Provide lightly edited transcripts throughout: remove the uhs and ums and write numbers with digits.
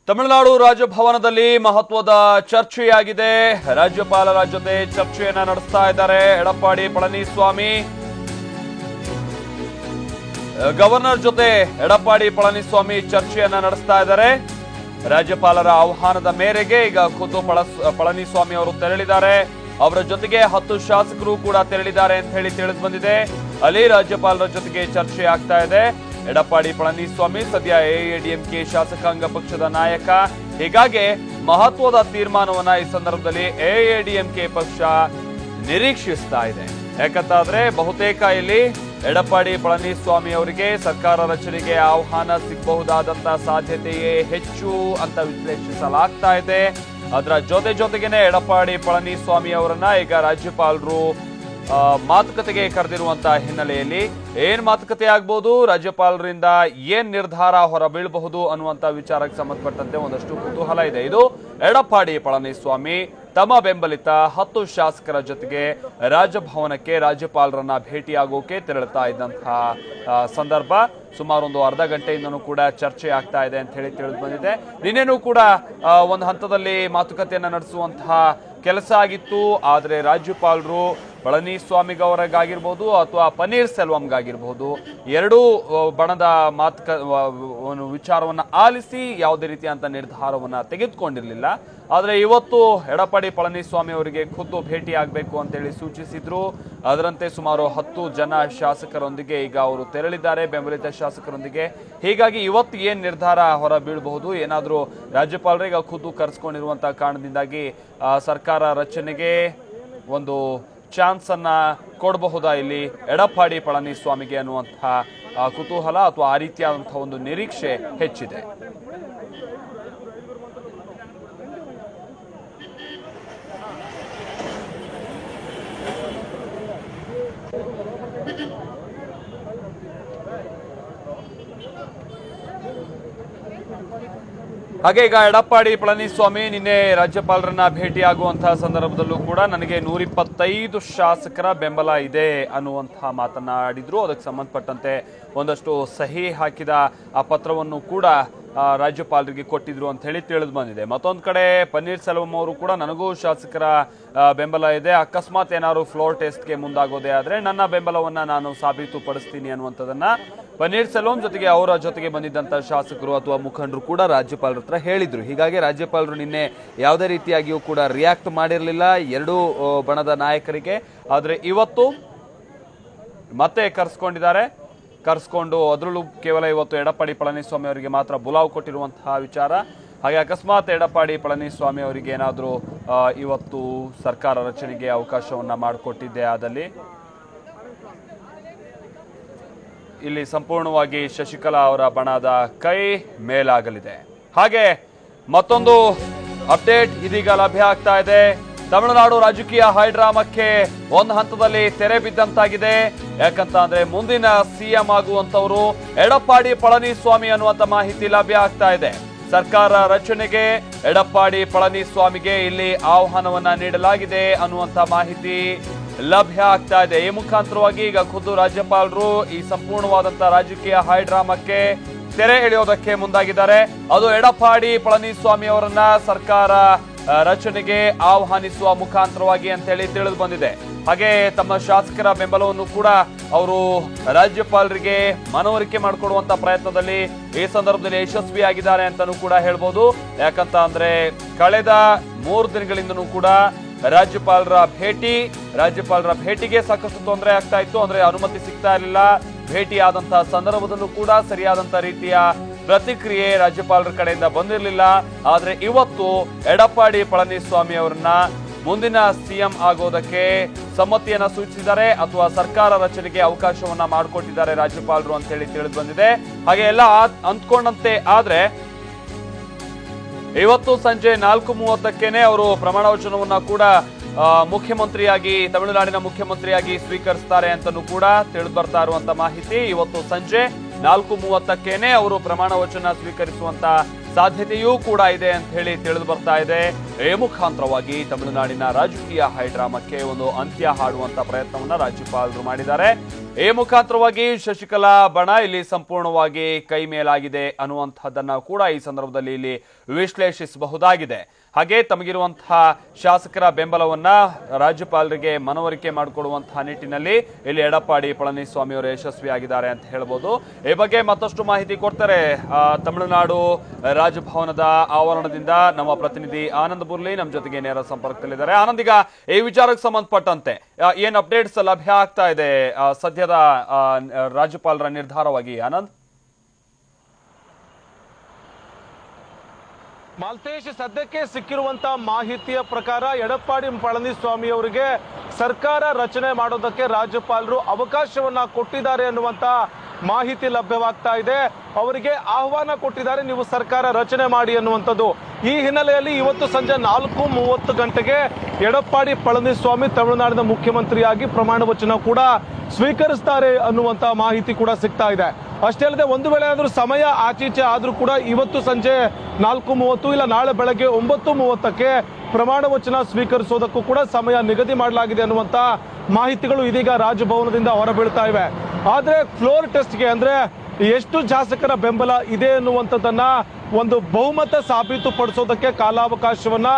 ತಮಿಳುನಾಡು ರಾಜಭವನದಲ್ಲಿ ಮಹತ್ವದ ಚರ್ಚೆಯಾಗಿದೆ. ರಾಜ್ಯಪಾಲರ ಜೊತೆ ಚರ್ಚೆಯನ್ನ ನಡೆಸ್ತಾ ಇದ್ದಾರೆ ಎಡಪ್ಪಾಡಿ ಪಳನಿಸ್ವಾಮಿ. ಗವರ್ನರ್ ಜೊತೆ ಎಡಪ್ಪಾಡಿ ಪಳನಿಸ್ವಾಮಿ ಚರ್ಚೆಯನ್ನ ನಡೆಸ್ತಾ ಇದ್ದಾರೆ. ರಾಜ್ಯಪಾಲರ ಆಹ್ವಾನದ ಮೇರೆಗೆ ಈಗ ಖುದ್ದು ಪಳನಿಸ್ವಾಮಿ ಅವರು ತೆರಳಿದ್ದಾರೆ. ಅವರ ಜೊತೆಗೆ 10 ಶಾಸಕರು ಕೂಡ ತೆರಳಿದ್ದಾರೆ ಅಂತ ಹೇಳಿ ತಿಳಿದು ಬಂದಿದೆ. ಅಲ್ಲಿ ರಾಜ್ಯಪಾಲರ ಜೊತೆಗೆ ಚರ್ಚೆ ಆಗ್ತಾ ಇದೆ. ಎಡಪ್ಪಾಡಿ ಪಳನಿಸ್ವಾಮಿ ಸದ್ಯ ಎಐಎಡಿಎಂಕೆ ಶಾಸಕಾಂಗ ಪಕ್ಷದ ನಾಯಕ. ಹೀಗಾಗಿ ಮಹತ್ವದ ತೀರ್ಮಾನವನ್ನ ಈ ಸಂದರ್ಭದಲ್ಲಿ ಎಐಎಡಿಎಂಕೆ ಪಕ್ಷ ನಿರೀಕ್ಷಿಸ್ತಾ ಇದೆ. ಯಾಕಂತಾದ್ರೆ ಬಹುತೇಕ ಇಲ್ಲಿ ಎಡಪ್ಪಾಡಿ ಪಳನಿಸ್ವಾಮಿ ಅವರಿಗೆ ಸರ್ಕಾರ ರಚನೆಗೆ ಆಹ್ವಾನ ಸಿಗಬಹುದಾದಂತ ಸಾಧ್ಯತೆಯೇ ಹೆಚ್ಚು ಅಂತ ವಿಶ್ಲೇಷಿಸಲಾಗ್ತಾ ಇದೆ. ಅದರ ಜೊತೆಗೇನೆ ಎಡಪ್ಪಾಡಿ ಪಳನಿಸ್ವಾಮಿ ಅವರನ್ನ ಈಗ ರಾಜ್ಯಪಾಲರು ಮಾತುಕತೆಗೆ ಕರೆದಿರುವಂತಹ ಹಿನ್ನೆಲೆಯಲ್ಲಿ ಏನ್ ಮಾತುಕತೆ ಆಗ್ಬಹುದು, ರಾಜ್ಯಪಾಲರಿಂದ ಏನ್ ನಿರ್ಧಾರ ಹೊರ ಬೀಳಬಹುದು ಅನ್ನುವಂತ ವಿಚಾರಕ್ಕೆ ಸಂಬಂಧಪಟ್ಟಂತೆ ಒಂದಷ್ಟು ಕುತೂಹಲ ಇದೆ. ಇದು ಎಡಪ್ಪಾಡಿ ಪಳನಿಸ್ವಾಮಿ ತಮ್ಮ ಬೆಂಬಲಿತ 10 ಶಾಸಕರ ಜೊತೆಗೆ ರಾಜಭವನಕ್ಕೆ ರಾಜ್ಯಪಾಲರನ್ನ ಭೇಟಿಯಾಗೋಕೆ ತೆರಳುತ್ತಾ ಇದ್ದಂತಹ ಸಂದರ್ಭ. ಸುಮಾರು ಒಂದು ಅರ್ಧ ಗಂಟೆಯಿಂದನೂ ಕೂಡ ಚರ್ಚೆ ಆಗ್ತಾ ಇದೆ ಅಂತ ಹೇಳಿ ತಿಳಿದು ಬಂದಿದೆ. ನಿನ್ನೆನೂ ಕೂಡ ಒಂದು ಹಂತದಲ್ಲಿ ಮಾತುಕತೆಯನ್ನ ನಡೆಸುವಂತಹ ಕೆಲಸ ಆಗಿತ್ತು. ಆದರೆ ರಾಜ್ಯಪಾಲರು ಪಳನಿಸ್ವಾಮಿಗವರಿಗಾಗಿರ್ಬೋದು ಅಥವಾ ಪನ್ನೀರ್ ಸೆಲ್ವಂಗಾಗಿರ್ಬೋದು ಎರಡೂ ಬಣದ ವಿಚಾರವನ್ನ ಆಲಿಸಿ ಯಾವುದೇ ರೀತಿಯಂತ ನಿರ್ಧಾರವನ್ನ ತೆಗೆದುಕೊಂಡಿರಲಿಲ್ಲ. ಆದರೆ ಇವತ್ತು ಎಡಪ್ಪಾಡಿ ಪಳನಿಸ್ವಾಮಿ ಅವರಿಗೆ ಖುದ್ದು ಭೇಟಿ ಆಗಬೇಕು ಅಂತೇಳಿ ಸೂಚಿಸಿದ್ರು. ಅದರಂತೆ ಸುಮಾರು 10 ಜನ ಶಾಸಕರೊಂದಿಗೆ ಈಗ ಅವರು ತೆರಳಿದ್ದಾರೆ, ಬೆಂಬಲಿತ ಶಾಸಕರೊಂದಿಗೆ. ಹೀಗಾಗಿ ಇವತ್ತು ಏನ್ ನಿರ್ಧಾರ ಹೊರ ಬೀಳಬಹುದು, ಏನಾದರೂ ರಾಜ್ಯಪಾಲರಿಗೆ ಖುದ್ದು ಕರೆಸ್ಕೊಂಡಿರುವಂತಹ ಕಾರಣದಿಂದಾಗಿ ಸರ್ಕಾರ ರಚನೆಗೆ ಒಂದು ಚಾನ್ಸ್ ಅನ್ನ ಕೊಡಬಹುದಾ ಇಲ್ಲಿ ಎಡಪ್ಪಾಡಿ ಪಳನಿಸ್ವಾಮಿಗೆ ಅನ್ನುವಂತಹ ಕುತೂಹಲ ಅಥವಾ ಆ ರೀತಿಯಾದಂತಹ ಒಂದು ನಿರೀಕ್ಷೆ ಹೆಚ್ಚಿದೆ. ಹಾಗೆ ಈಗ ಎಡಪ್ಪಾಡಿ ಪಳನಿಸ್ವಾಮಿ ನಿನ್ನೆ ರಾಜ್ಯಪಾಲರನ್ನ ಭೇಟಿಯಾಗುವಂತಹ ಸಂದರ್ಭದಲ್ಲೂ ಕೂಡ ನನಗೆ 125 ಶಾಸಕರ ಬೆಂಬಲ ಇದೆ ಅನ್ನುವಂತಹ ಮಾತನ್ನ ಆಡಿದ್ರು. ಅದಕ್ಕೆ ಸಂಬಂಧಪಟ್ಟಂತೆ ಒಂದಷ್ಟು ಸಹಿ ಹಾಕಿದ ಆ ಪತ್ರವನ್ನು ಕೂಡ ರಾಜ್ಯಪಾಲರಿಗೆ ಕೊಟ್ಟಿದ್ರು ಅಂತ ಹೇಳಿ ತಿಳಿದು ಬಂದಿದೆ. ಮತ್ತೊಂದು ಕಡೆ ಪನ್ನೀರ್ ಸೆಲ್ವಂ ಅವರು ಕೂಡ ನನಗೂ ಶಾಸಕರ ಬೆಂಬಲ ಇದೆ, ಅಕಸ್ಮಾತ್ ಏನಾದ್ರು ಫ್ಲೋರ್ ಟೆಸ್ಟ್ಗೆ ಮುಂದಾಗೋದೇ ಆದ್ರೆ ನನ್ನ ಬೆಂಬಲವನ್ನ ನಾನು ಸಾಬೀತುಪಡಿಸ್ತೀನಿ ಅನ್ನುವಂಥದ್ದನ್ನ ಪನ್ನೀರ್ ಸೆಲ್ವಂ ಜೊತೆಗೆ ಅವರ ಜೊತೆಗೆ ಬಂದಿದ್ದಂತ ಶಾಸಕರು ಅಥವಾ ಮುಖಂಡರು ಕೂಡ ರಾಜ್ಯಪಾಲರ ಹತ್ರ ಹೇಳಿದ್ರು. ಹೀಗಾಗಿ ರಾಜ್ಯಪಾಲರು ನಿನ್ನೆ ಯಾವುದೇ ರೀತಿಯಾಗಿಯೂ ಕೂಡ ರಿಯಾಕ್ಟ್ ಮಾಡಿರಲಿಲ್ಲ ಎರಡೂ ಬಣದ ನಾಯಕರಿಗೆ. ಆದ್ರೆ ಇವತ್ತು ಮತ್ತೆ ಕರೆಸ್ಕೊಂಡು ಅದರಲ್ಲೂ ಕೇವಲ ಇವತ್ತು ಎಡಪ್ಪಾಡಿ ಪಳನಿಸ್ವಾಮಿ ಅವರಿಗೆ ಮಾತ್ರ ಬುಲಾವ್ ಕೊಟ್ಟಿರುವಂತಹ ವಿಚಾರ. ಹಾಗೆ ಅಕಸ್ಮಾತ್ ಎಡಪ್ಪಾಡಿ ಪಳನಿಸ್ವಾಮಿ ಅವರಿಗೆ ಏನಾದರೂ ಇವತ್ತು ಸರ್ಕಾರ ರಚನೆಗೆ ಅವಕಾಶವನ್ನ ಮಾಡಿಕೊಟ್ಟಿದ್ದೆ ಆದಲ್ಲಿ ಇಲ್ಲಿ ಸಂಪೂರ್ಣವಾಗಿ ಶಶಿಕಲಾ ಅವರ ಬಣದ ಕೈ ಮೇಲಾಗಲಿದೆ. ಹಾಗೆ ಮತ್ತೊಂದು ಅಪ್ಡೇಟ್ ಇದೀಗ ಲಭ್ಯ ಆಗ್ತಾ ಇದೆ. ತಮಿಳುನಾಡು ರಾಜಕೀಯ ಹೈಡ್ರಾಮಕ್ಕೆ ಒಂದು ಹಂತದಲ್ಲಿ ತೆರೆ ಬಿದ್ದಂತಾಗಿದೆ. ಯಾಕಂತ ಅಂದ್ರೆ ಮುಂದಿನ ಸಿಎಂ ಆಗುವಂತವರು ಎಡಪ್ಪಾಡಿ ಪಳನಿಸ್ವಾಮಿ ಅನ್ನುವಂತ ಮಾಹಿತಿ ಲಭ್ಯ ಆಗ್ತಾ ಇದೆ. ಸರ್ಕಾರ ರಚನೆಗೆ ಎಡಪ್ಪಾಡಿ ಪಳನಿಸ್ವಾಮಿಗೆ ಇಲ್ಲಿ ಆಹ್ವಾನವನ್ನ ನೀಡಲಾಗಿದೆ ಅನ್ನುವಂತ ಮಾಹಿತಿ ಲಭ್ಯ ಆಗ್ತಾ ಇದೆ. ಈ ಮುಖಾಂತರವಾಗಿ ಈಗ ಖುದ್ದು ರಾಜ್ಯಪಾಲರು ಈ ಸಂಪೂರ್ಣವಾದಂತಹ ರಾಜಕೀಯ ಹೈಡ್ರಾಮಕ್ಕೆ ತೆರೆ ಎಳೆಯೋದಕ್ಕೆ ಮುಂದಾಗಿದ್ದಾರೆ. ಅದು ಎಡಪ್ಪಾಡಿ ಪಳನಿಸ್ವಾಮಿ ಅವರನ್ನ ಸರ್ಕಾರ ರಚನೆಗೆ ಆಹ್ವಾನಿಸುವ ಮುಖಾಂತರವಾಗಿ ಅಂತ ಹೇಳಿ ತಿಳಿದು ಬಂದಿದೆ. ಹಾಗೆ ತಮ್ಮ ಶಾಸಕರ ಬೆಂಬಲವನ್ನು ಕೂಡ ಅವರು ರಾಜ್ಯಪಾಲರಿಗೆ ಮನವರಿಕೆ ಮಾಡಿಕೊಡುವಂತ ಪ್ರಯತ್ನದಲ್ಲಿ ಈ ಸಂದರ್ಭದಲ್ಲಿ ಯಶಸ್ವಿಯಾಗಿದ್ದಾರೆ ಅಂತಾನೂ ಕೂಡ ಹೇಳ್ಬೋದು. ಯಾಕಂತ ಅಂದ್ರೆ ಕಳೆದ 3 ದಿನಗಳಿಂದನೂ ಕೂಡ ರಾಜ್ಯಪಾಲರ ಭೇಟಿಗೆ ಸಾಕಷ್ಟು ತೊಂದರೆ ಆಗ್ತಾ ಇತ್ತು. ಅಂದ್ರೆ ಅನುಮತಿ ಸಿಗ್ತಾ ಇರಲಿಲ್ಲ. ಭೇಟಿ ಆದಂತಹ ಸಂದರ್ಭದಲ್ಲೂ ಕೂಡ ಸರಿಯಾದಂತ ರೀತಿಯ ಪ್ರತಿಕ್ರಿಯೆ ರಾಜ್ಯಪಾಲರ ಕಡೆಯಿಂದ ಬಂದಿರಲಿಲ್ಲ. ಆದ್ರೆ ಇವತ್ತು ಎಡಪ್ಪಾಡಿ ಪಳನಿಸ್ವಾಮಿ ಅವರನ್ನ ಮುಂದಿನ ಸಿಎಂ ಆಗೋದಕ್ಕೆ ಸಮ್ಮತಿಯನ್ನ ಸೂಚಿಸಿದ್ದಾರೆ ಅಥವಾ ಸರ್ಕಾರ ರಚನೆಗೆ ಅವಕಾಶವನ್ನ ಮಾಡಿಕೊಟ್ಟಿದ್ದಾರೆ ರಾಜ್ಯಪಾಲರು ಅಂತ ಹೇಳಿ ತಿಳಿದು ಬಂದಿದೆ. ಹಾಗೆ ಎಲ್ಲ ಅಂದ್ಕೊಂಡಂತೆ ಆದ್ರೆ ಇವತ್ತು ಸಂಜೆ 4:30ಕ್ಕೆ ಅವರು ಪ್ರಮಾಣ ವಚನವನ್ನ ಕೂಡ ಮುಖ್ಯಮಂತ್ರಿಯಾಗಿ ತಮಿಳುನಾಡಿನ ಮುಖ್ಯಮಂತ್ರಿಯಾಗಿ ಸ್ವೀಕರಿಸ್ತಾರೆ ಅಂತಲೂ ಕೂಡ ತಿಳಿದು ಬರ್ತಾ ಇರುವಂತ ಮಾಹಿತಿ. ಇವತ್ತು ಸಂಜೆ 4:30ಕ್ಕೆ ಅವರು ಪ್ರಮಾಣ ವಚನ ಸ್ವೀಕರಿಸುವಂತ ಸಾಧ್ಯತೆಯೂ ಕೂಡ ಇದೆ ಅಂತ ಹೇಳಿ ತಿಳಿದು ಬರ್ತಾ ಇದೆ. ಈ ಮುಖಾಂತರವಾಗಿ ತಮಿಳುನಾಡಿನ ರಾಜಕೀಯ ಹೈಡ್ರಾಮಕ್ಕೆ ಒಂದು ಅಂತ್ಯ ಹಾಡುವಂತ ಪ್ರಯತ್ನವನ್ನ ರಾಜ್ಯಪಾಲರು ಮಾಡಿದ್ದಾರೆ. ಈ ಮುಖಾಂತರವಾಗಿ ಶಶಿಕಲಾ ಬಣ ಇಲ್ಲಿ ಸಂಪೂರ್ಣವಾಗಿ ಕೈ ಮೇಲಾಗಿದೆ ಅನ್ನುವಂಥದ್ದನ್ನ ಕೂಡ ಈ ಸಂದರ್ಭದಲ್ಲಿ ಇಲ್ಲಿ ವಿಶ್ಲೇಷಿಸಬಹುದಾಗಿದೆ. ಹಾಗೆ ತಮಗಿರುವಂತಹ ಶಾಸಕರ ಬೆಂಬಲವನ್ನ ರಾಜ್ಯಪಾಲರಿಗೆ ಮನವರಿಕೆ ಮಾಡಿಕೊಡುವಂತಹ ನಿಟ್ಟಿನಲ್ಲಿ ಇಲ್ಲಿ ಎಡಪ್ಪಾಡಿ ಪಳನಿಸ್ವಾಮಿ ಅವರು ಯಶಸ್ವಿಯಾಗಿದ್ದಾರೆ ಅಂತ ಹೇಳ್ಬೋದು. ಈ ಬಗ್ಗೆ ಮತ್ತಷ್ಟು ಮಾಹಿತಿ ಕೊಡ್ತಾರೆ ತಮಿಳುನಾಡು ರಾಜಭವನದ ಆವರಣದಿಂದ ನಮ್ಮ ಪ್ರತಿನಿಧಿ ಆನಂದ್ ಬುರ್ಲಿ ನಮ್ಮ ಜೊತೆಗೆ ನೇರ ಸಂಪರ್ಕದಲ್ಲಿದ್ದಾರೆ. ಆನಂದ್, ಈಗ ಈ ವಿಚಾರಕ್ಕೆ ಸಂಬಂಧಪಟ್ಟಂತೆ ಏನ್ ಅಪ್ಡೇಟ್ಸ್ ಲಭ್ಯ ಆಗ್ತಾ ಇದೆ ಸದ್ಯದ ರಾಜ್ಯಪಾಲರ ನಿರ್ಧಾರವಾಗಿ? ಆನಂದ್, ಮಾಲ್ತೇಶ್, ಸದ್ಯಕ್ಕೆ ಸಿಕ್ಕಿರುವಂತಹ ಮಾಹಿತಿಯ ಪ್ರಕಾರ ಎಡಪ್ಪಾಡಿ ಪಳನಿಸ್ವಾಮಿ ಅವರಿಗೆ ಸರ್ಕಾರ ರಚನೆ ಮಾಡೋದಕ್ಕೆ ರಾಜ್ಯಪಾಲರು ಅವಕಾಶವನ್ನ ಕೊಟ್ಟಿದ್ದಾರೆ ಅನ್ನುವಂತ ಮಾಹಿತಿ ಲಭ್ಯವಾಗ್ತಾ ಇದೆ. ಅವರಿಗೆ ಆಹ್ವಾನ ಕೊಟ್ಟಿದ್ದಾರೆ, ನೀವು ಸರ್ಕಾರ ರಚನೆ ಮಾಡಿ ಅನ್ನುವಂಥದ್ದು. ಈ ಹಿನ್ನೆಲೆಯಲ್ಲಿ ಇವತ್ತು ಸಂಜೆ 4:30 ಗಂಟೆಗೆ ಎಡಪ್ಪಾಡಿ ಪಳನಿಸ್ವಾಮಿ ತಮಿಳುನಾಡಿನ ಮುಖ್ಯಮಂತ್ರಿಯಾಗಿ ಪ್ರಮಾಣ ವಚನ ಕೂಡ ಸ್ವೀಕರಿಸ್ತಾರೆ ಅನ್ನುವಂತ ಮಾಹಿತಿ ಕೂಡ ಸಿಗ್ತಾ ಇದೆ. ಅಷ್ಟೇ ಅಲ್ಲದೆ ಒಂದು ವೇಳೆ ಆದ್ರೂ ಸಮಯ ಆಚೀಚೆ ಆದ್ರೂ ಕೂಡ ಇವತ್ತು ಸಂಜೆ 4:30 ಇಲ್ಲ ನಾಳೆ ಬೆಳಗ್ಗೆ 9:30ಕ್ಕೆ ಪ್ರಮಾಣ ವಚನ ಸ್ವೀಕರಿಸೋದಕ್ಕೂ ಕೂಡ ಸಮಯ ನಿಗದಿ ಮಾಡಲಾಗಿದೆ ಅನ್ನುವಂತ ಮಾಹಿತಿಗಳು ಇದೀಗ ರಾಜಭವನದಿಂದ ಹೊರಬೀಳ್ತಾ ಇವೆ. ಆದ್ರೆ ಫ್ಲೋರ್ ಟೆಸ್ಟ್ಗೆ ಅಂದ್ರೆ ಎಷ್ಟು ಶಾಸಕರ ಬೆಂಬಲ ಇದೆ ಅನ್ನುವಂಥದ್ದನ್ನ ಒಂದು ಬಹುಮತ ಸಾಬೀತುಪಡಿಸೋದಕ್ಕೆ ಕಾಲಾವಕಾಶವನ್ನ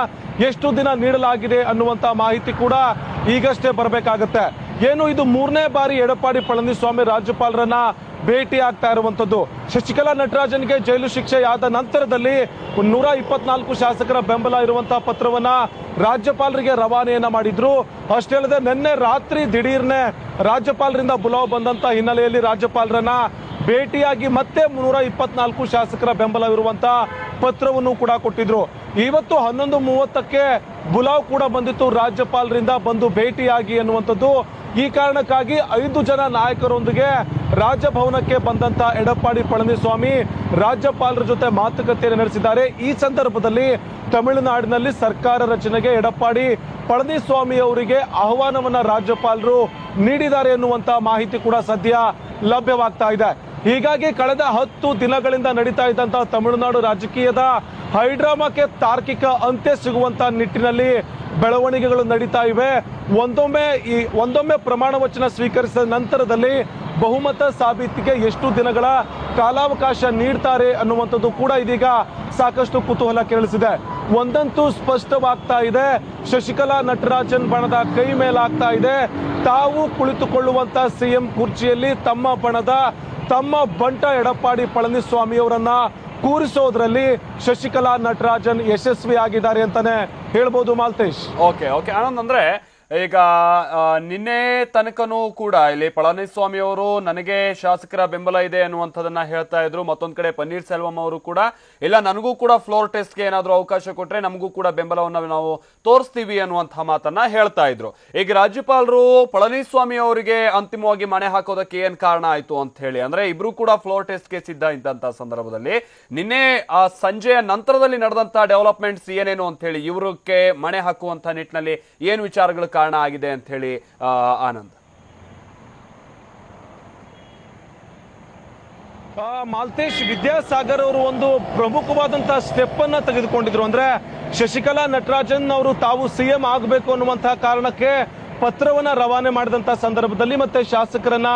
ಎಷ್ಟು ದಿನ ನೀಡಲಾಗಿದೆ ಅನ್ನುವಂತ ಮಾಹಿತಿ ಕೂಡ ಈಗಷ್ಟೇ ಬರಬೇಕಾಗತ್ತೆ. ಏನು ಇದು 3ನೇ ಬಾರಿ ಎಡಪ್ಪಾಡಿ ಪಳನಿಸ್ವಾಮಿ ರಾಜ್ಯಪಾಲರನ್ನ ಭೇಟಿ ಆಗ್ತಾ ಇರುವಂತದ್ದು. ಶಶಿಕಲಾ ನಟರಾಜನ್ಗೆ ಜೈಲು ಶಿಕ್ಷೆಯಾದ ನಂತರದಲ್ಲಿ 124 ಶಾಸಕರ ಬೆಂಬಲ ಇರುವಂತಹ ಪತ್ರವನ್ನ ರಾಜ್ಯಪಾಲರಿಗೆ ರವಾನೆಯನ್ನ ಮಾಡಿದ್ರು. ಅಷ್ಟೇ ಅಲ್ಲದೆ ನಿನ್ನೆ ರಾತ್ರಿ ದಿಢೀರ್ನೆ ರಾಜ್ಯಪಾಲರಿಂದ ಬುಲಾವ್ ಬಂದಂತ ಹಿನ್ನೆಲೆಯಲ್ಲಿ ರಾಜ್ಯಪಾಲರನ್ನ ಭೇಟಿಯಾಗಿ ಮತ್ತೆ 124 ಶಾಸಕರ ಬೆಂಬಲವಿರುವಂತಹ ಪತ್ರವನ್ನು ಕೂಡ ಕೊಟ್ಟಿದ್ರು. ಇವತ್ತು 11:30ಕ್ಕೆ ಬುಲಾವ್ ಕೂಡ ಬಂದಿತ್ತು ರಾಜ್ಯಪಾಲರಿಂದ, ಬಂದು ಭೇಟಿಯಾಗಿ ಅನ್ನುವಂಥದ್ದು. ಈ ಕಾರಣಕ್ಕಾಗಿ 5 ಜನ ನಾಯಕರೊಂದಿಗೆ ರಾಜಭವನಕ್ಕೆ ಬಂದಂತ ಎಡಪ್ಪಾಡಿ ಪಳನಿಸ್ವಾಮಿ ರಾಜ್ಯಪಾಲರ ಜೊತೆ ಮಾತುಕತೆಯನ್ನು ನಡೆಸಿದ್ದಾರೆ. ಈ ಸಂದರ್ಭದಲ್ಲಿ ತಮಿಳುನಾಡಿನಲ್ಲಿ ಸರ್ಕಾರ ರಚನೆಗೆ ಎಡಪ್ಪಾಡಿ ಪಳನಿಸ್ವಾಮಿ ಅವರಿಗೆ ಆಹ್ವಾನವನ್ನ ರಾಜ್ಯಪಾಲರು ನೀಡಿದ್ದಾರೆ ಎನ್ನುವಂತ ಮಾಹಿತಿ ಕೂಡ ಸದ್ಯ ಲಭ್ಯವಾಗ್ತಾ ಇದೆ. ಹೀಗಾಗಿ ಕಳೆದ 10 ದಿನಗಳಿಂದ ನಡೀತಾ ಇದ್ದಂತಹ ತಮಿಳುನಾಡು ರಾಜಕೀಯದ ಹೈಡ್ರಾಮಾಕ್ಕೆ ತಾರ್ಕಿಕ ಅಂತ್ಯ ಸಿಗುವಂತ ನಿಟ್ಟಿನಲ್ಲಿ ಬೆಳವಣಿಗೆಗಳು ನಡೀತಾ ಇವೆ. ಒಂದೊಮ್ಮೆ ಪ್ರಮಾಣ ವಚನ ಸ್ವೀಕರಿಸಿದ ನಂತರದಲ್ಲಿ ಬಹುಮತ ಸಾಬೀತಿಗೆ ಎಷ್ಟು ದಿನಗಳ ಕಾಲಾವಕಾಶ ನೀಡ್ತಾರೆ ಅನ್ನುವಂಥದ್ದು ಕೂಡ ಇದೀಗ ಸಾಕಷ್ಟು ಕುತೂಹಲ ಕೆರಳಿಸಿದೆ. ಒಂದಂತೂ ಸ್ಪಷ್ಟವಾಗ್ತಾ ಇದೆ, ಶಶಿಕಲಾ ನಟರಾಜನ್ ಬಣದ ಕೈ ಮೇಲಾಗ್ತಾ ಇದೆ. ತಾವು ಕುಳಿತುಕೊಳ್ಳುವಂತ ಸಿಎಂ ಕುರ್ಚಿಯಲ್ಲಿ ತಮ್ಮ ಬಂಟ ಎಡಪ್ಪಾಡಿ ಪಳನಿಸ್ವಾಮಿ ಅವರನ್ನ ಕೂರಿಸೋದ್ರಲ್ಲಿ ಶಶಿಕಲಾ ನಟರಾಜನ್ ಯಶಸ್ವಿಯಾಗಿದ್ದಾರೆ ಅಂತಾನೆ ಹೇಳ್ಬೋದು ಮಾಲ್ತೇಶ್. ಓಕೆ ಆನಂದ್, ಅಂದ್ರೆ ಈಗ ನಿನ್ನೆ ತನಕನೂ ಕೂಡ ಇಲ್ಲಿ ಪಳನಿಸ್ವಾಮಿ ಅವರು ನನಗೆ ಶಾಸಕರ ಬೆಂಬಲ ಇದೆ ಅನ್ನುವಂಥದ್ದನ್ನ ಹೇಳ್ತಾ ಇದ್ರು. ಮತ್ತೊಂದ್ ಕಡೆ ಪನ್ನೀರ್ ಸೆಲ್ವಂ ಅವರು ಕೂಡ ಇಲ್ಲ, ನನಗೂ ಕೂಡ ಫ್ಲೋರ್ ಟೆಸ್ಟ್ಗೆ ಏನಾದ್ರು ಅವಕಾಶ ಕೊಟ್ರೆ ನಮಗೂ ಕೂಡ ಬೆಂಬಲವನ್ನ ನಾವು ತೋರಿಸ್ತೀವಿ ಅನ್ನುವಂತಹ ಮಾತನ್ನ ಹೇಳ್ತಾ ಇದ್ರು. ಈಗ ರಾಜ್ಯಪಾಲರು ಪಳನಿಸ್ವಾಮಿ ಅವರಿಗೆ ಅಂತಿಮವಾಗಿ ಮಣೆ ಹಾಕೋದಕ್ಕೆ ಏನ್ ಕಾರಣ ಆಯ್ತು ಅಂತ ಹೇಳಿ, ಅಂದ್ರೆ ಇಬ್ರು ಕೂಡ ಫ್ಲೋರ್ ಟೆಸ್ಟ್ಗೆ ಸಿದ್ಧ ಇದ್ದಂತ ಸಂದರ್ಭದಲ್ಲಿ ನಿನ್ನೆ ಆ ಸಂಜೆಯ ನಂತರದಲ್ಲಿ ನಡೆದಂತ ಡೆವಲಪ್ಮೆಂಟ್ಸ್ ಏನೇನು ಅಂತ ಹೇಳಿ ಇವ್ರಕ್ಕೆ ಮಣೆ ಹಾಕುವಂತ ನಿಟ್ಟಿನಲ್ಲಿ ಏನ್ ವಿಚಾರಗಳು ಕಾರಣ ಆಗಿದೆ ಅಂತ ಹೇಳಿ ಆನಂದ್? ಮಾಲ್ತೇಶ್, ವಿದ್ಯಾಸಾಗರ್ ಅವರು ಒಂದು ಪ್ರಮುಖವಾದಂತಹ ಸ್ಟೆಪ್ ಅನ್ನ ತೆಗೆದುಕೊಂಡಿದ್ರು. ಅಂದ್ರೆ ಶಶಿಕಲಾ ನಟರಾಜನ್ ಅವರು ತಾವು ಸಿಎಂ ಆಗಬೇಕು ಅನ್ನುವಂತಹ ಕಾರಣಕ್ಕೆ ಪತ್ರವನ್ನ ರವಾನೆ ಮಾಡಿದಂತಹ ಸಂದರ್ಭದಲ್ಲಿ ಮತ್ತೆ ಶಾಸಕರನ್ನ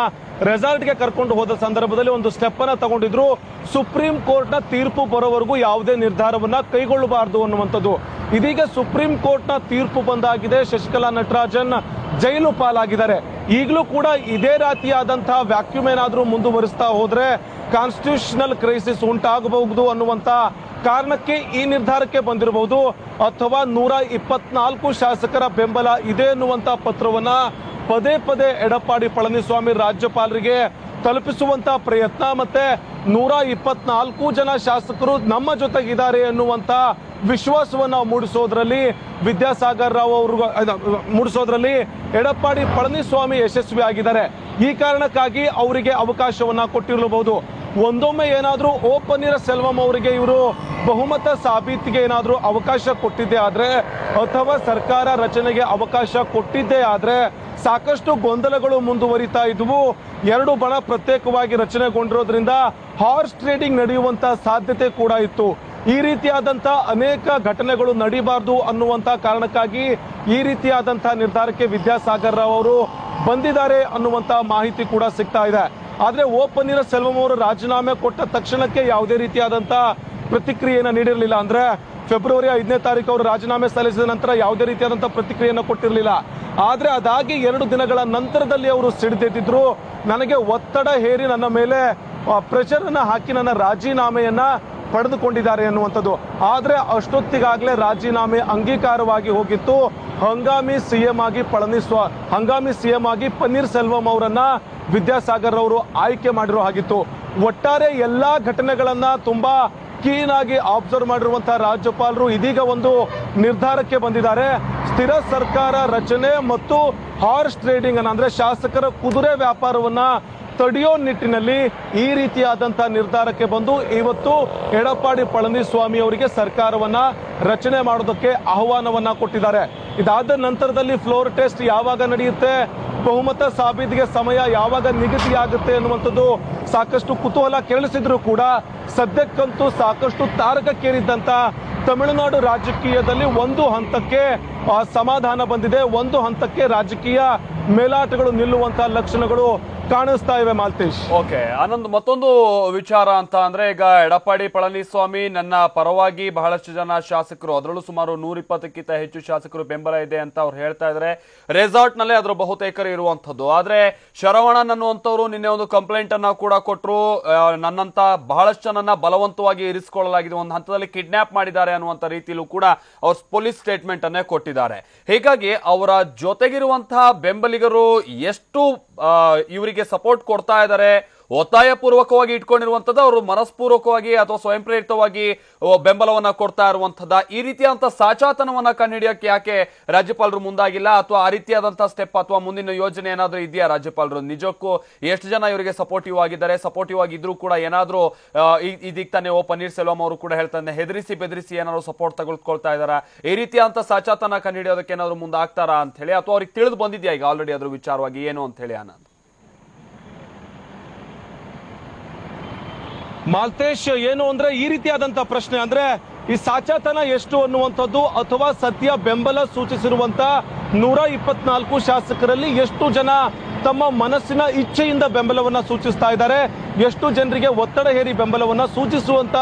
ರೆಸಾರ್ಟ್ಗೆ ಕರ್ಕೊಂಡು ಹೋದ ಸಂದರ್ಭದಲ್ಲಿ ಒಂದು ಸ್ಟೆಪ್ ಅನ್ನ ತಗೊಂಡಿದ್ರು. ಸುಪ್ರೀಂ ಕೋರ್ಟ್ ನ ತೀರ್ಪು ಬರೋವರೆಗೂ ಯಾವುದೇ ನಿರ್ಧಾರವನ್ನ ಕೈಗೊಳ್ಳಬಾರದು ಅನ್ನುವಂಥದ್ದು. ಇದೀಗ ಸುಪ್ರೀಂ ಕೋರ್ಟ್ ನ ತೀರ್ಪು ಬಂದಾಗಿದೆ. ಶಶಿಕಲಾ ನಟರಾಜನ್ ಜೈಲು ಪಾಲಾಗಿದ್ದಾರೆ. ಈಗಲೂ ಕೂಡ ಇದೇ ರೀತಿಯಾದಂತಹ ವ್ಯಾಕ್ಯೂಮ್ ಏನಾದ್ರೂ ಮುಂದುವರಿಸ್ತಾ ಹೋದ್ರೆ ಕಾನ್ಸ್ಟಿಟ್ಯೂಷನಲ್ ಕ್ರೈಸಿಸ್ ಉಂಟಾಗಬಹುದು ಅನ್ನುವಂತ ಕಾರಣಕ್ಕೆ ಈ ನಿರ್ಧಾರಕ್ಕೆ ಬಂದಿರಬಹುದು. ಅಥವಾ 124 ಶಾಸಕರ ಬೆಂಬಲ ಇದೆ ಎನ್ನುವಂತ ಪತ್ರವನ್ನ ಪದೇ ಎಡಪ್ಪಾಡಿ ಪಳನಿಸ್ವಾಮಿ ರಾಜ್ಯಪಾಲರಿಗೆ ತಲುಪಿಸುವಂತ ಪ್ರಯತ್ನ, ಮತ್ತೆ 124 ಜನ ಶಾಸಕರು ನಮ್ಮ ಜೊತೆಗಿದ್ದಾರೆ ಎನ್ನುವಂತ ವಿಶ್ವಾಸವನ್ನ ಮೂಡಿಸೋದ್ರಲ್ಲಿ ವಿದ್ಯಾಸಾಗರ್ ರಾವ್ ಅವರು ಮೂಡಿಸೋದ್ರಲ್ಲಿ ಎಡಪ್ಪಾಡಿ ಪಳನಿಸ್ವಾಮಿ ಯಶಸ್ವಿಯಾಗಿದ್ದಾರೆ. ಈ ಕಾರಣಕ್ಕಾಗಿ ಅವರಿಗೆ ಅವಕಾಶವನ್ನ ಕೊಟ್ಟಿರಬಹುದು. ಒಂದೊಮ್ಮೆ ಏನಾದ್ರೂ ಪನ್ನೀರ್ ಸೆಲ್ವಂ ಅವರಿಗೆ ಇವರು ಬಹುಮತ ಸಾಬೀತಿಗೆ ಏನಾದ್ರೂ ಅವಕಾಶ ಕೊಟ್ಟಿದ್ದೇ ಆದ್ರೆ ಅಥವಾ ಸರ್ಕಾರ ರಚನೆಗೆ ಅವಕಾಶ ಕೊಟ್ಟಿದ್ದೇ ಆದ್ರೆ ಸಾಕಷ್ಟು ಗೊಂದಲಗಳು ಮುಂದುವರಿತಾ ಇದ್ವು. ಎರಡು ಬಣ ಪ್ರತ್ಯೇಕವಾಗಿ ರಚನೆಗೊಂಡಿರೋದ್ರಿಂದ ಹಾರ್ಸ್ ಟ್ರೇಡಿಂಗ್ ನಡೆಯುವಂತ ಸಾಧ್ಯತೆ ಕೂಡ ಇತ್ತು. ಈ ರೀತಿಯಾದಂತ ಅನೇಕ ಘಟನೆಗಳು ನಡೀಬಾರದು ಅನ್ನುವಂತ ಕಾರಣಕ್ಕಾಗಿ ಈ ರೀತಿಯಾದಂತಹ ನಿರ್ಧಾರಕ್ಕೆ ವಿದ್ಯಾಸಾಗರ್ ರಾವ್ ಅವರು ಬಂದಿದ್ದಾರೆ ಅನ್ನುವಂತ ಮಾಹಿತಿ ಕೂಡ ಸಿಗ್ತಾ ಇದೆ. ಆದ್ರೆ ಓ ಪನ್ನೀರ್ಸೆಲ್ವಂ ಅವರು ರಾಜೀನಾಮೆ ಕೊಟ್ಟ ತಕ್ಷಣಕ್ಕೆ ಯಾವುದೇ ರೀತಿಯಾದಂತ ಪ್ರತಿಕ್ರಿಯೆಯನ್ನು ನೀಡಿರಲಿಲ್ಲ. ಅಂದ್ರೆ ಫೆಬ್ರವರಿ 5ನೇ ತಾರೀಕು ಅವರು ರಾಜೀನಾಮೆ ಸಲ್ಲಿಸಿದ ನಂತರ ಯಾವುದೇ ರೀತಿಯಾದಂತಹ ಪ್ರತಿಕ್ರಿಯೆಯನ್ನು ಕೊಟ್ಟಿರಲಿಲ್ಲ. ಆದ್ರೆ ಅದಾಗಿ 2 ದಿನಗಳ ನಂತರದಲ್ಲಿ ಅವರು ಸಿಡಿದೆದ್ದಿದ್ರು. ನನಗೆ ಒತ್ತಡ ಹೇರಿ ನನ್ನ ಮೇಲೆ ಪ್ರೆಷರ್ ಅನ್ನ ಹಾಕಿ ನನ್ನ ರಾಜೀನಾಮೆಯನ್ನ ಪಡೆದುಕೊಂಡಿದ್ದಾರೆ ಅನ್ನುವಂಥದ್ದು. ಆದ್ರೆ ಅಷ್ಟೊತ್ತಿಗಾಗಲೇ ರಾಜೀನಾಮೆ ಅಂಗೀಕಾರವಾಗಿ ಹೋಗಿತ್ತು. ಹಂಗಾಮಿ ಸಿಎಂ ಆಗಿ ಪನ್ನೀರ್ಸೆಲ್ವಂ ಅವರನ್ನ ವಿದ್ಯಾಸಾಗರ್ ಅವರು ಆಯ್ಕೆ ಮಾಡಿರೋ ಹಾಗಿತ್ತು. ಒಟ್ಟಾರೆ ಎಲ್ಲಾ ಘಟನೆಗಳನ್ನ ತುಂಬಾ ಕೀನ್ ಆಗಿ ಅಬ್ಸರ್ವ್ ಮಾಡಿರುವಂತಹ ರಾಜ್ಯಪಾಲರು ಇದೀಗ ಒಂದು ನಿರ್ಧಾರಕ್ಕೆ ಬಂದಿದ್ದಾರೆ. ಸ್ಥಿರ ಸರ್ಕಾರ ರಚನೆ ಮತ್ತು ಹಾರ್ಸ್ ಟ್ರೇಡಿಂಗ್ ಅಂದ್ರೆ ಶಾಸಕರ ಕುದುರೆ ವ್ಯಾಪಾರವನ್ನ ತಡೆಯೋ ನಿಟ್ಟಿನಲ್ಲಿ ಈ ರೀತಿಯಾದಂತಹ ನಿರ್ಧಾರಕ್ಕೆ ಬಂದು ಇವತ್ತು ಎಡಪ್ಪಾಡಿ ಪಳನಿಸ್ವಾಮಿ ಅವರಿಗೆ ಸರ್ಕಾರವನ್ನ ರಚನೆ ಮಾಡೋದಕ್ಕೆ ಆಹ್ವಾನವನ್ನ ಕೊಟ್ಟಿದ್ದಾರೆ. ಇದಾದ ನಂತರದಲ್ಲಿ ಫ್ಲೋರ್ ಟೆಸ್ಟ್ ಯಾವಾಗ ನಡೆಯುತ್ತೆ, ಬಹುಮತ ಸಾಬೀತಿಗೆ ಸಮಯ ಯಾವಾಗ ನಿಗದಿಯಾಗುತ್ತೆ ಅನ್ನುವಂಥದ್ದು ಸಾಕಷ್ಟು ಕುತೂಹಲ ಕೆರಳಿಸಿದ್ರು ಕೂಡ ಸದ್ಯಕ್ಕಂತೂ ಸಾಕಷ್ಟು ತಾರಕಕ್ಕೇರಿದ್ದಂತ ತಮಿಳುನಾಡು ರಾಜಕೀಯದಲ್ಲಿ ಒಂದು ಹಂತಕ್ಕೆ ಸಮಾಧಾನ ಬಂದಿದೆ. ಒಂದು ಹಂತಕ್ಕೆ ರಾಜಕೀಯ ಮೇಲಾಟಗಳು ನಿಲ್ಲುವಂತಹ ಲಕ್ಷಣಗಳು ಕಾಣಿಸ್ತಾ ಇವೆ. ಮಾಲ್ತೇಶ್, ಓಕೆ ಆನಂದ್, ಮತ್ತೊಂದು ವಿಚಾರ ಅಂತ ಅಂದ್ರೆ ಈಗ ಎಡಪ್ಪಾಡಿ ಪಳನಿಸ್ವಾಮಿ ನನ್ನ ಪರವಾಗಿ ಬಹಳಷ್ಟು ಜನ ಶಾಸಕರು, ಅದರಲ್ಲೂ ಸುಮಾರು 120ಕ್ಕಿಂತ ಹೆಚ್ಚು ಶಾಸಕರು ಬೆಂಬಲ ಇದೆ ಅಂತ ಅವ್ರು ಹೇಳ್ತಾ ಇದ್ದಾರೆ. ರೆಸಾರ್ಟ್ ನಲ್ಲೇ ಅದ್ರ ಬಹುತೇಕರು ಇರುವಂತದ್ದು. ಆದ್ರೆ ಶರವಣನ್ ಅನ್ನುವಂಥವ್ರು ನಿನ್ನೆ ಒಂದು ಕಂಪ್ಲೇಂಟ್ ಅನ್ನ ಕೂಡ ಕೊಟ್ಟರು. ನನ್ನಂತ ಬಹಳಷ್ಟು ಜನನ್ನ ಬಲವಂತವಾಗಿ ಇರಿಸಿಕೊಳ್ಳಲಾಗಿದೆ, ಒಂದು ಹಂತದಲ್ಲಿ ಕಿಡ್ನಾಪ್ ಮಾಡಿದ್ದಾರೆ ಅನ್ನುವಂತ ರೀತಿಯಲ್ಲೂ ಕೂಡ ಅವ್ರು ಪೊಲೀಸ್ ಸ್ಟೇಟ್ಮೆಂಟ್ ಅನ್ನೇ ಕೊಟ್ಟಿದ್ದಾರೆ. ಹೀಗಾಗಿ ಅವರ ಜೊತೆಗಿರುವಂತಹ ಬೆಂಬಲಿಗರು ಎಷ್ಟು ಇವರಿಗೆ ಸಪೋರ್ಟ್ ಕೊಡ್ತಾ ಇದ್ದಾರೆ, ಒತ್ತಾಯ ಪೂರ್ವಕವಾಗಿ ಇಟ್ಕೊಂಡಿರುವಂತದ್ದು, ಅವರು ಮನಸ್ಪೂರ್ವಕವಾಗಿ ಅಥವಾ ಸ್ವಯಂ ಪ್ರೇರಿತವಾಗಿ ಬೆಂಬಲವನ್ನ ಕೊಡ್ತಾ ಇರುವಂತದ್ದ, ಈ ರೀತಿಯಾದಂತಹ ಸಾಚಾತನವನ್ನ ಕಂಡುಹಿಡಿಯಕ್ಕೆ ಯಾಕೆ ರಾಜ್ಯಪಾಲರು ಮುಂದಾಗಿಲ್ಲ, ಅಥವಾ ಆ ರೀತಿಯಾದಂತಹ ಸ್ಟೆಪ್ ಅಥವಾ ಮುಂದಿನ ಯೋಜನೆ ಏನಾದ್ರೂ ಇದೆಯಾ ರಾಜ್ಯಪಾಲರು? ನಿಜಕ್ಕೂ ಎಷ್ಟು ಜನ ಇವರಿಗೆ ಸಪೋರ್ಟಿವ್ ಆಗಿದ್ದಾರೆ? ಸಪೋರ್ಟಿವ್ ಆಗಿದ್ರು ಕೂಡ ಏನಾದ್ರೂ ಇದೀಗ ತಾನೇ ಓ ಪನ್ನೀರ್ಸೆಲ್ವಂ ಅವರು ಕೂಡ ಹೇಳ್ತಾರೆ ಹೆದರಿಸಿ ಬೆದರಿಸಿ ಏನಾದ್ರು ಸಪೋರ್ಟ್ ತೆಗೆದುಕೊಳ್ತಾ ಇದಾರಾ, ಈ ರೀತಿಯಾದಂತಹ ಸಾಚಾತನ ಕಂಡುಹಿಡಿಯೋದಕ್ಕೆ ಏನಾದ್ರು ಮುಂದಾಗ್ತಾರಾ ಅಂತ ಹೇಳಿ, ಅಥವಾ ಅವ್ರಿಗೆ ತಿಳಿದು ಬಂದಿದ್ಯಾ ಈಗ ಆಲ್ರೆಡಿ ಅದ್ರ ವಿಚಾರವಾಗಿ ಏನು ಅಂತ ಹೇಳಿ? ಆನಂದ್, ಮಾಲ್ತೇಶ್, ಏನು ಅಂದ್ರೆ ಈ ರೀತಿಯಾದಂತ ಪ್ರಶ್ನೆ ಅಂದ್ರೆ ಈ ಸಾಚಾತನ ಎಷ್ಟು ಅನ್ನುವಂಥದ್ದು, ಅಥವಾ ಸದ್ಯ ಬೆಂಬಲ ಸೂಚಿಸಿರುವಂತ 124 ಶಾಸಕರಲ್ಲಿ ಎಷ್ಟು ಜನ ತಮ್ಮ ಮನಸ್ಸಿನ ಇಚ್ಛೆಯಿಂದ ಬೆಂಬಲವನ್ನ ಸೂಚಿಸ್ತಾ ಇದ್ದಾರೆ, ಎಷ್ಟು ಜನರಿಗೆ ಒತ್ತಡ ಹೇರಿ ಬೆಂಬಲವನ್ನ ಸೂಚಿಸುವಂತ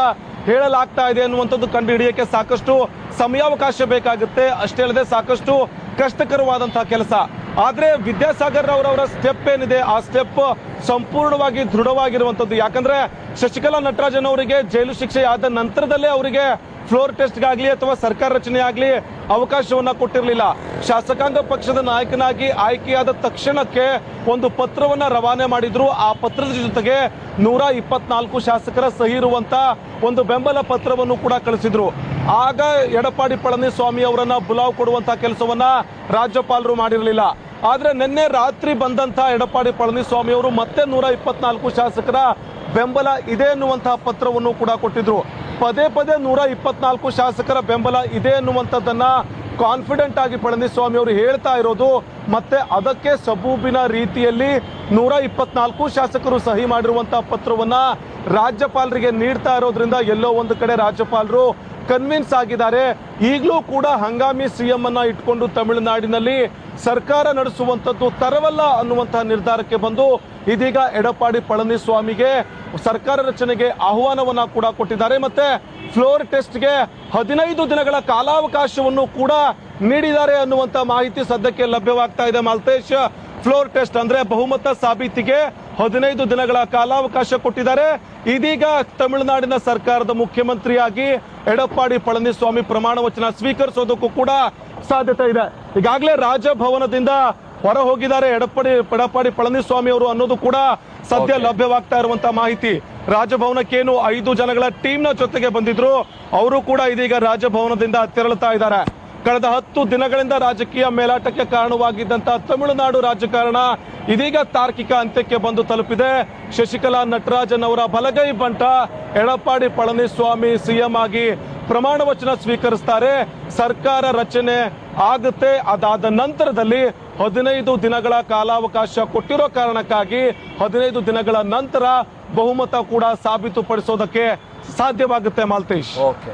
ಹೇಳಲಾಗ್ತಾ ಇದೆ ಅನ್ನುವಂಥದ್ದು ಕಂಡುಹಿಡಿಯಕ್ಕೆ ಸಾಕಷ್ಟು ಸಮಯಾವಕಾಶ ಬೇಕಾಗುತ್ತೆ. ಅಷ್ಟೇ ಅಲ್ಲದೆ ಸಾಕಷ್ಟು ಕಷ್ಟಕರವಾದಂತಹ ಕೆಲಸ. ಆದ್ರೆ ವಿದ್ಯಾಸಾಗರ್ ಅವರವರ ಸ್ಟೆಪ್ ಏನಿದೆ ಆ ಸ್ಟೆಪ್ ಸಂಪೂರ್ಣವಾಗಿ ದೃಢವಾಗಿರುವಂತದ್ದು. ಯಾಕಂದ್ರೆ ಶಶಿಕಲಾ ನಟರಾಜನ್ ಅವರಿಗೆ ಜೈಲು ಶಿಕ್ಷೆ ಆದ ನಂತರದಲ್ಲೇ ಅವರಿಗೆ ಫ್ಲೋರ್ ಟೆಸ್ಟ್ಗಾಗ್ಲಿ ಅಥವಾ ಸರ್ಕಾರ ರಚನೆ ಆಗ್ಲಿ ಅವಕಾಶವನ್ನ ಕೊಟ್ಟಿರಲಿಲ್ಲ. ಶಾಸಕಾಂಗ ಪಕ್ಷದ ನಾಯಕನಾಗಿ ಆಯ್ಕೆಯಾದ ತಕ್ಷಣಕ್ಕೆ ಒಂದು ಪತ್ರವನ್ನ ರವಾನೆ ಮಾಡಿದ್ರು. ಆ ಪತ್ರದ ಜೊತೆಗೆ 124 ಶಾಸಕರ ಸಹಿ ಇರುವಂತ ಒಂದು ಬೆಂಬಲ ಪತ್ರವನ್ನು ಕೂಡ ಕಳಿಸಿದ್ರು. ಆಗ ಎಡಪ್ಪಾಡಿ ಪಳನಿಸ್ವಾಮಿ ಅವರನ್ನ ಬುಲಾವ್ ಕೊಡುವಂತಹ ಕೆಲಸವನ್ನ ರಾಜ್ಯಪಾಲರು ಮಾಡಿರಲಿಲ್ಲ. ಆದ್ರೆ ನಿನ್ನೆ ರಾತ್ರಿ ಬಂದಂತ ಎಡಪ್ಪಾಡಿ ಪಳನಿಸ್ವಾಮಿ ಅವರು ಮತ್ತೆ 124 ಶಾಸಕರ ಬೆಂಬಲ ಇದೆ ಎನ್ನುವಂತಹ ಪತ್ರವನ್ನು ಕೂಡ ಕೊಟ್ಟಿದ್ರು. ಪದೇ ಪದೇ 124 ಶಾಸಕರ ಬೆಂಬಲ ಇದೆ ಎನ್ನುವಂಥದ್ದನ್ನ ಕಾನ್ಫಿಡೆಂಟ್ ಆಗಿ ಪಳನಿಸ್ವಾಮಿ ಅವರು ಹೇಳ್ತಾ ಇರೋದು, ಮತ್ತೆ ಅದಕ್ಕೆ ಸಬೂಬಿನ ರೀತಿಯಲ್ಲಿ 124 ಶಾಸಕರು ಸಹಿ ಮಾಡಿರುವಂತಹ ಪತ್ರವನ್ನ ರಾಜ್ಯಪಾಲರಿಗೆ ನೀಡ್ತಾ ಇರೋದ್ರಿಂದ ಎಲ್ಲೋ ಒಂದು ಕಡೆ ರಾಜ್ಯಪಾಲರು ಕನ್ವಿನ್ಸ್ ಆಗಿದ್ದಾರೆ. ಈಗಲೂ ಕೂಡ ಹಂಗಾಮಿ ಸಿಎಂ ಅನ್ನ ಇಟ್ಕೊಂಡು ತಮಿಳುನಾಡಿನಲ್ಲಿ ಸರ್ಕಾರ ನಡೆಸುವಂತದ್ದು ತರವಲ್ಲ ಅನ್ನುವಂತಹ ನಿರ್ಧಾರಕ್ಕೆ ಬಂದು ಇದೀಗ ಎಡಪ್ಪಾಡಿ ಪಳನಿಸ್ವಾಮಿಗೆ ಸರ್ಕಾರ ರಚನೆಗೆ ಆಹ್ವಾನವನ್ನ ಕೂಡ ಕೊಟ್ಟಿದ್ದಾರೆ. ಮತ್ತೆ ಫ್ಲೋರ್ ಟೆಸ್ಟ್ಗೆ 15 ದಿನಗಳ ಕಾಲಾವಕಾಶವನ್ನು ಕೂಡ ನೀಡಿದ್ದಾರೆ ಅನ್ನುವಂತ ಮಾಹಿತಿ ಸದ್ಯಕ್ಕೆ ಲಭ್ಯವಾಗ್ತಾ ಇದೆ. ಮಾಲ್ತೇಶ್, ಫ್ಲೋರ್ ಟೆಸ್ಟ್ ಅಂದ್ರೆ ಬಹುಮತ ಸಾಬೀತಿಗೆ 15 ದಿನಗಳ ಕಾಲಾವಕಾಶ ಕೊಟ್ಟಿದ್ದಾರೆ. ಇದೀಗ ತಮಿಳುನಾಡಿನ ಸರ್ಕಾರದ ಮುಖ್ಯಮಂತ್ರಿಯಾಗಿ ಎಡಪ್ಪಾಡಿ ಪಳನಿಸ್ವಾಮಿ ಪ್ರಮಾಣ ವಚನ ಸ್ವೀಕರಿಸೋದಕ್ಕೂ ಕೂಡ ಸಾಧ್ಯತೆ ಇದೆ. ಈಗಾಗಲೇ ರಾಜಭವನದಿಂದ ಹೊರ ಹೋಗಿದ್ದಾರೆ ಎಡಪ್ಪಾಡಿ ಪಳನಿಸ್ವಾಮಿ ಅವರು ಅನ್ನೋದು ಕೂಡ ಸದ್ಯ ಲಭ್ಯವಾಗ್ತಾ ಇರುವಂತಹ ಮಾಹಿತಿ. ರಾಜಭವನಕ್ಕೇನು 5 ಜನಗಳ ಟೀಮ್ನ ಜೊತೆಗೆ ಬಂದಿದ್ರು, ಅವರು ಕೂಡ ಇದೀಗ ರಾಜಭವನದಿಂದ ತೆರಳುತ್ತಾ ಇದ್ದಾರೆ. ಕಳೆದ 10 ದಿನಗಳಿಂದ ರಾಜಕೀಯ ಮೇಲಾಟಕ್ಕೆ ಕಾರಣವಾಗಿದ್ದಂತಹ ತಮಿಳುನಾಡು ರಾಜಕಾರಣ ಇದೀಗ ತಾರ್ಕಿಕ ಅಂತ್ಯಕ್ಕೆ ಬಂದು ತಲುಪಿದೆ. ಶಶಿಕಲಾ ನಟರಾಜನ್ ಅವರ ಬಲಗೈ ಬಂಟ ಎಡಪ್ಪಾಡಿ ಪಳನಿಸ್ವಾಮಿ ಸಿಎಂ ಆಗಿ ಪ್ರಮಾಣ ವಚನ ಸ್ವೀಕರಿಸ್ತಾರೆ. ಸರ್ಕಾರ ರಚನೆ ಆಗುತ್ತೆ. ಅದಾದ ನಂತರದಲ್ಲಿ 15 ದಿನಗಳ ಕಾಲಾವಕಾಶ ಕೊಟ್ಟಿರೋ ಕಾರಣಕ್ಕಾಗಿ 15 ದಿನಗಳ ನಂತರ ಬಹುಮತ ಕೂಡ ಸಾಬೀತುಪಡಿಸೋದಕ್ಕೆ ಸಾಧ್ಯವಾಗುತ್ತೆ. ಮಾಲ್ತೇಶ್, ಓಕೆ.